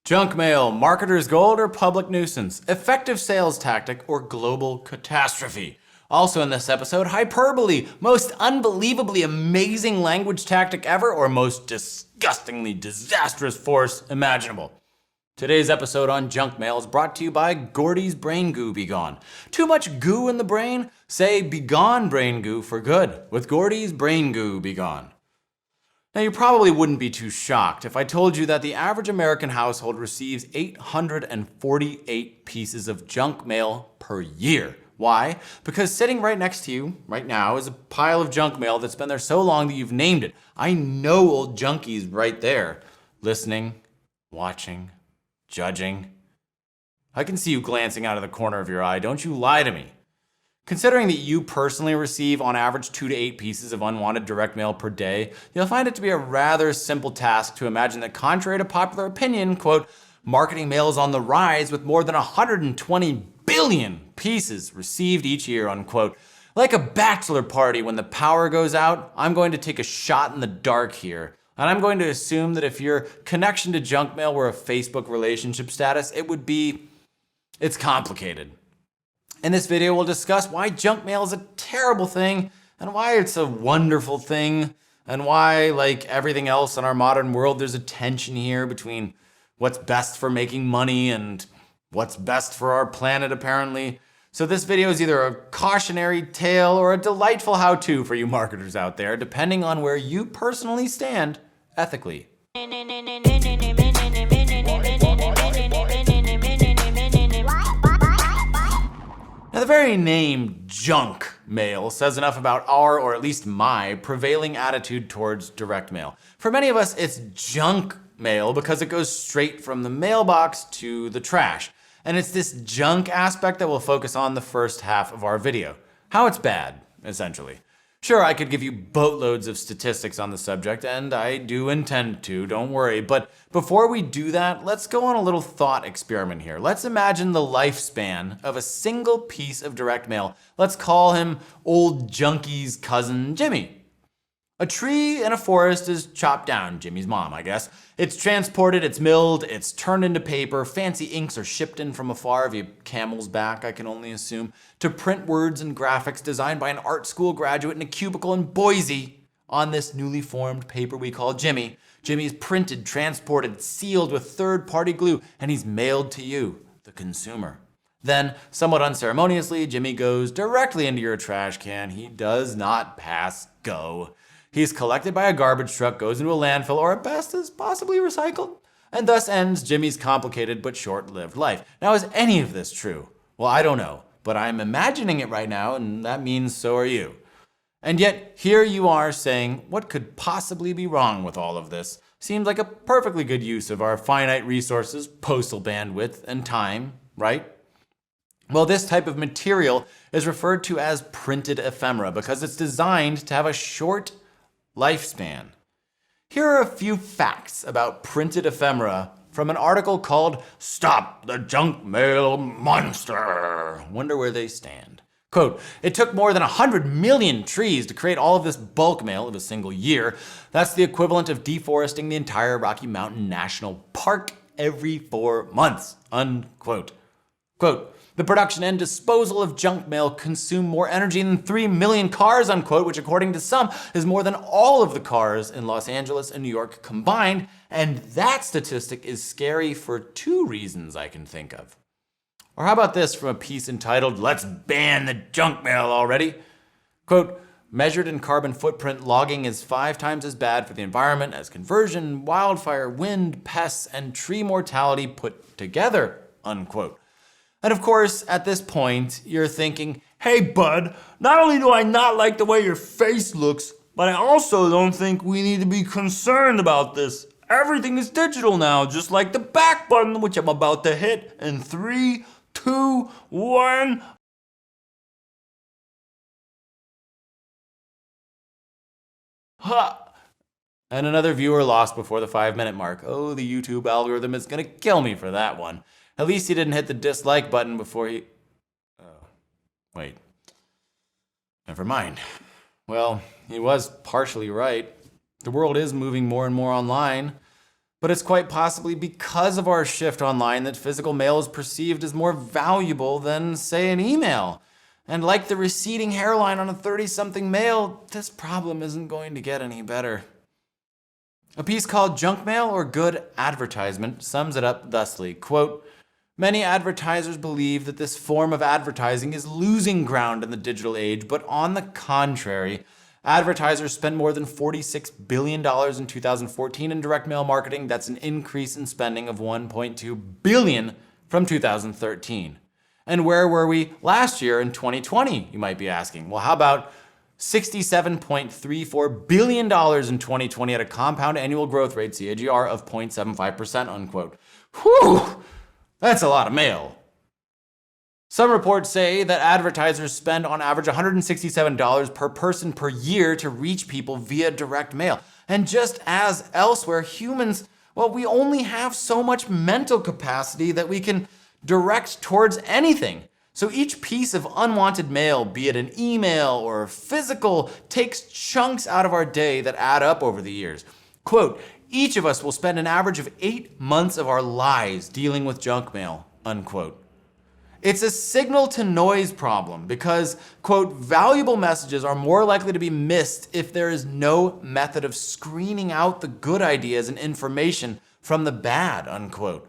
Junk mail, marketer's gold or public nuisance, effective sales tactic or global catastrophe. Also in this episode, hyperbole, most unbelievably amazing language tactic ever or most disgustingly disastrous force imaginable. Today's episode on junk mail is brought to you by Gordy's Brain Goo Be Gone. Too much goo in the brain? Say be gone brain goo for good with Gordy's Brain Goo Be Gone. Now, you probably wouldn't be too shocked if I told you that the average American household receives 848 pieces of junk mail per year. Why? Because sitting right next to you right now is a pile of junk mail that's been there so long that you've named it. I know old junkies right there, listening, watching, judging. I can see you glancing out of the corner of your eye. Don't you lie to me. Considering that you personally receive on average 2 to 8 pieces of unwanted direct mail per day, you'll find it to be a rather simple task to imagine that contrary to popular opinion, quote, marketing mail is on the rise with more than 120 billion pieces received each year, unquote. Like a bachelor party when the power goes out, I'm going to take a shot in the dark here. And I'm going to assume that if your connection to junk mail were a Facebook relationship status, it's complicated. In this video, we'll discuss why junk mail is a terrible thing and why it's a wonderful thing and why, like everything else in our modern world, there's a tension here between what's best for making money and what's best for our planet, apparently. So this video is either a cautionary tale or a delightful how-to for you marketers out there, depending on where you personally stand ethically. Now, the very name junk mail says enough about our, or at least my, prevailing attitude towards direct mail. For many of us, it's junk mail because it goes straight from the mailbox to the trash. And it's this junk aspect that we'll focus on the first half of our video. How it's bad, essentially. Sure, I could give you boatloads of statistics on the subject, and I do intend to, don't worry. But before we do that, let's go on a little thought experiment here. Let's imagine the lifespan of a single piece of direct mail. Let's call him old Junkie's cousin Jimmy. A tree in a forest is chopped down, Jimmy's mom, I guess. It's transported, it's milled, it's turned into paper, fancy inks are shipped in from afar via camel's back, I can only assume, to print words and graphics designed by an art school graduate in a cubicle in Boise on this newly formed paper we call Jimmy. Jimmy's printed, transported, sealed with third-party glue, and he's mailed to you, the consumer. Then, somewhat unceremoniously, Jimmy goes directly into your trash can. He does not pass go. He's collected by a garbage truck, goes into a landfill, or at best is possibly recycled, and thus ends Jimmy's complicated but short-lived life. Now, is any of this true? Well, I don't know, but I'm imagining it right now, and that means so are you. And yet, here you are saying, what could possibly be wrong with all of this? Seems like a perfectly good use of our finite resources, postal bandwidth, and time, right? Well, this type of material is referred to as printed ephemera because it's designed to have a short lifespan. Here are a few facts about printed ephemera from an article called Stop the Junk Mail Monster. Wonder where they stand. Quote, it took more than 100 million trees to create all of this bulk mail of a single year. That's the equivalent of deforesting the entire Rocky Mountain National Park every 4 months, unquote. Quote, the production and disposal of junk mail consume more energy than 3 million cars, unquote, which according to some is more than all of the cars in Los Angeles and New York combined. And that statistic is scary for 2 reasons I can think of. Or how about this from a piece entitled, Let's Ban the Junk Mail Already? Quote, measured in carbon footprint, logging is 5 times as bad for the environment as conversion, wildfire, wind, pests, and tree mortality put together, unquote. And of course, at this point, you're thinking, hey bud, not only do I not like the way your face looks, but I also don't think we need to be concerned about this. Everything is digital now, just like the back button, which I'm about to hit in 3, 2, 1. Ha! And another viewer lost before the 5-minute mark. Oh, the YouTube algorithm is gonna kill me for that one. At least he didn't hit the dislike button before he... Oh, wait. Never mind. Well, he was partially right. The world is moving more and more online. But it's quite possibly because of our shift online that physical mail is perceived as more valuable than, say, an email. And like the receding hairline on a 30-something male, this problem isn't going to get any better. A piece called Junk Mail or Good Advertisement sums it up thusly, quote, "Many advertisers believe that this form of advertising is losing ground in the digital age, but on the contrary, advertisers spent more than $46 billion in 2014 in direct mail marketing. That's an increase in spending of $1.2 billion from 2013. And where were we last year in 2020, you might be asking? Well, how about $67.34 billion in 2020 at a compound annual growth rate, CAGR, of 0.75%, unquote. Whew, that's a lot of mail. Some reports say that advertisers spend on average $167 per person per year to reach people via direct mail. And just as elsewhere, humans, well, we only have so much mental capacity that we can direct towards anything. So each piece of unwanted mail, be it an email or physical, takes chunks out of our day that add up over the years. Quote, "Each of us will spend an average of 8 months of our lives dealing with junk mail," unquote. It's a signal to noise problem because, quote, "valuable messages are more likely to be missed if there is no method of screening out the good ideas and information from the bad," unquote.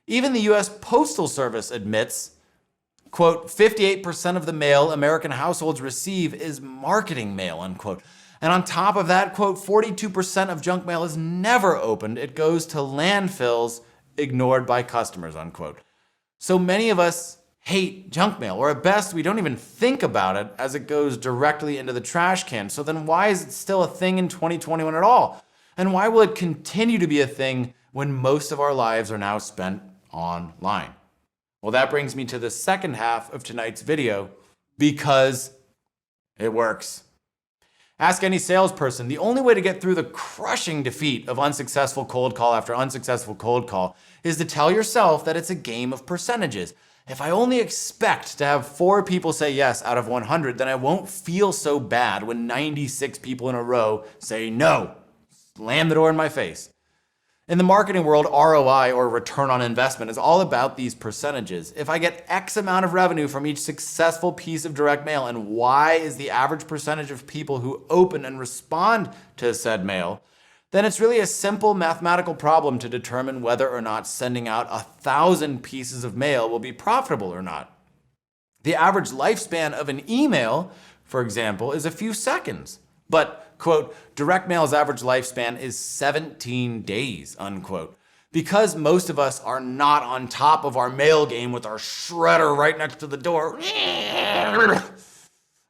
Even the US Postal Service admits, quote, "58% of the mail American households receive is marketing mail," unquote. And on top of that, quote, "42% of junk mail is never opened. It goes to landfills ignored by customers," unquote. So many of us hate junk mail, or at best, we don't even think about it as it goes directly into the trash can. So then why is it still a thing in 2021 at all? And why will it continue to be a thing when most of our lives are now spent online? Well, that brings me to the second half of tonight's video, because it works. Ask any salesperson, the only way to get through the crushing defeat of unsuccessful cold call after unsuccessful cold call is to tell yourself that it's a game of percentages. If I only expect to have 4 people say yes out of 100, then I won't feel so bad when 96 people in a row say no. Slam the door in my face. In the marketing world, ROI, or return on investment, is all about these percentages. If I get X amount of revenue from each successful piece of direct mail, and Y is the average percentage of people who open and respond to said mail, then it's really a simple mathematical problem to determine whether or not sending out 1,000 pieces of mail will be profitable or not. The average lifespan of an email, for example, is a few seconds. But, quote, direct mail's average lifespan is 17 days, unquote. Because most of us are not on top of our mail game with our shredder right next to the door,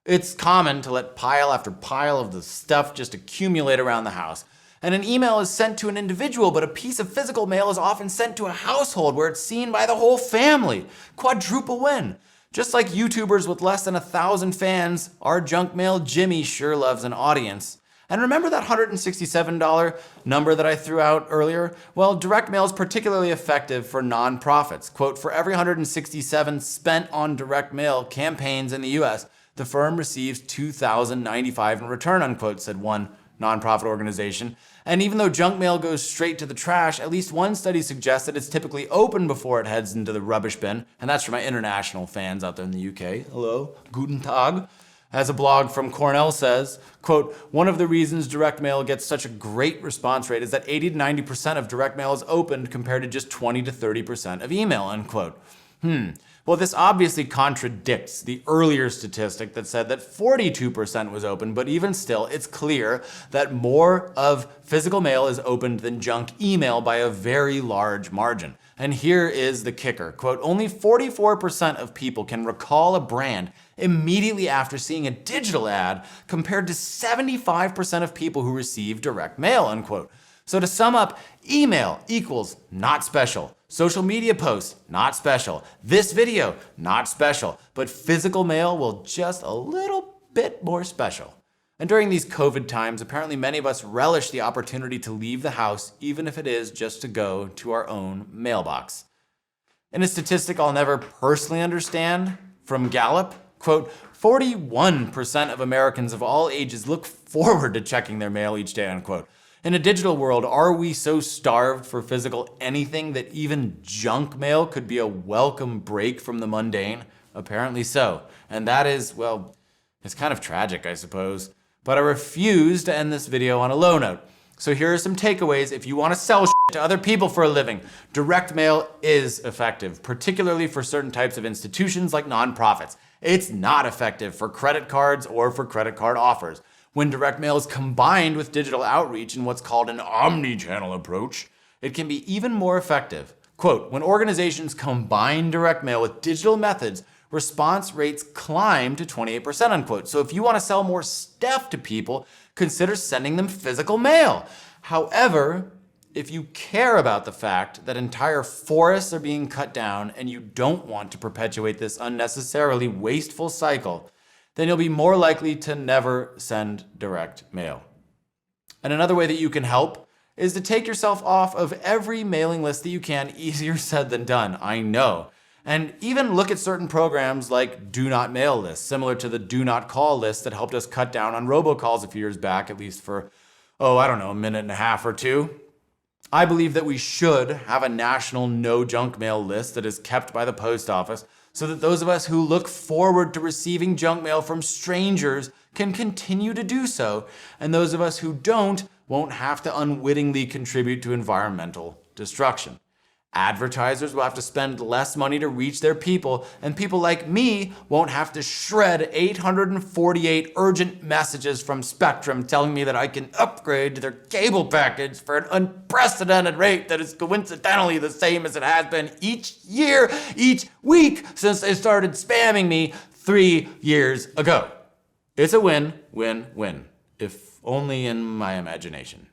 it's common to let pile after pile of the stuff just accumulate around the house. And an email is sent to an individual, but a piece of physical mail is often sent to a household where it's seen by the whole family. Quadruple win. Just like YouTubers with less than 1,000 fans, our junk mail Jimmy sure loves an audience. And remember that $167 number that I threw out earlier? Well, direct mail is particularly effective for nonprofits. Quote, "For every 167 spent on direct mail campaigns in the US, the firm receives $2,095 in return," unquote, said one nonprofit organization. And even though junk mail goes straight to the trash, at least one study suggests that it's typically open before it heads into the rubbish bin. And that's for my international fans out there in the UK. Hello, guten Tag. As a blog from Cornell says, quote, "One of the reasons direct mail gets such a great response rate is that 80 to 90% of direct mail is opened compared to just 20 to 30% of email," unquote. Well, this obviously contradicts the earlier statistic that said that 42% was open, but even still, it's clear that more of physical mail is opened than junk email by a very large margin. And here is the kicker, quote, "Only 44% of people can recall a brand immediately after seeing a digital ad compared to 75% of people who receive direct mail," unquote. So to sum up, email equals not special. Social media posts, not special. This video, not special. But physical mail will just a little bit more special. And during these COVID times, apparently many of us relish the opportunity to leave the house, even if it is just to go to our own mailbox. In a statistic I'll never personally understand from Gallup, quote, 41% of Americans of all ages look forward to checking their mail each day, unquote. In a digital world, are we so starved for physical anything that even junk mail could be a welcome break from the mundane? Apparently so. And that is, well, it's kind of tragic, I suppose. But I refuse to end this video on a low note. So here are some takeaways if you want to sell shit to other people for a living. Direct mail is effective, particularly for certain types of institutions like nonprofits. It's not effective for credit cards or for credit card offers. When direct mail is combined with digital outreach in what's called an omni-channel approach, it can be even more effective. Quote, when organizations combine direct mail with digital methods, response rates climb to 28%, unquote. So if you want to sell more stuff to people, consider sending them physical mail. However, if you care about the fact that entire forests are being cut down and you don't want to perpetuate this unnecessarily wasteful cycle, then you'll be more likely to never send direct mail. And another way that you can help is to take yourself off of every mailing list that you can. Easier said than done, I know. And even look at certain programs like Do Not Mail lists, similar to the Do Not Call list that helped us cut down on robocalls a few years back, at least for, a minute and a half or two. I believe that we should have a national no junk mail list that is kept by the post office so that those of us who look forward to receiving junk mail from strangers can continue to do so, and those of us who don't won't have to unwittingly contribute to environmental destruction. Advertisers will have to spend less money to reach their people, and people like me won't have to shred 848 urgent messages from Spectrum telling me that I can upgrade to their cable package for an unprecedented rate that is coincidentally the same as it has been each year, each week since they started spamming me 3 years ago. It's a win, win, win, if only in my imagination.